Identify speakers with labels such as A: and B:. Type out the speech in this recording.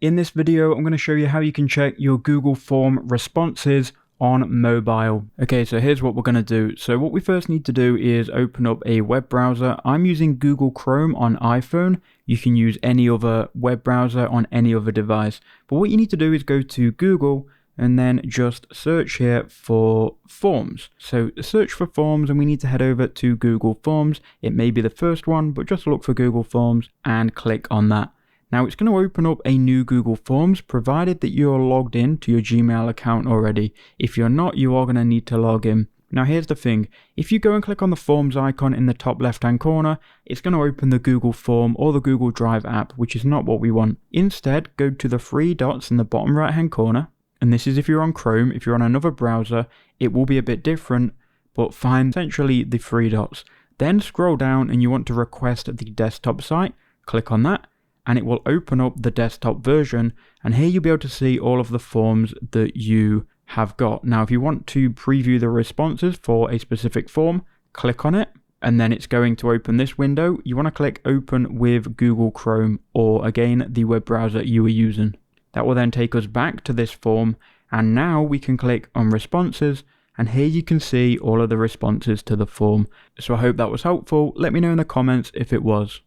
A: In this video, I'm going to show you how you can check your Google form responses on mobile. Okay, so here's what we're going to do. So what we first need to do is open up a web browser. I'm using Google Chrome on iPhone. You can use any other web browser on any other device. But what you need to do is go to Google and then just search here for forms. So search for forms, and we need to head over to Google Forms. It may be the first one, but just look for Google Forms and click on that. Now it's going to open up a new Google Forms, provided that you're logged in to your Gmail account already. If you're not, you are going to need to log in. Now here's the thing, if you go and click on the Forms icon in the top left hand corner, it's going to open the Google Form or the Google Drive app, which is not what we want. Instead, go to the three dots in the bottom right hand corner, and this is if you're on Chrome. If you're on another browser, it will be a bit different, but find essentially the three dots. Then scroll down and you want to request the desktop site, click on that, and it will open up the desktop version, and here you'll be able to see all of the forms that you have got. Now if you want to preview the responses for a specific form, click on it, and then it's going to open this window. You want to click open with Google Chrome, or again the web browser you were using. That will then take us back to this form, and now we can click on responses, and here you can see all of the responses to the form. So I hope that was helpful. Let me know in the comments if it was.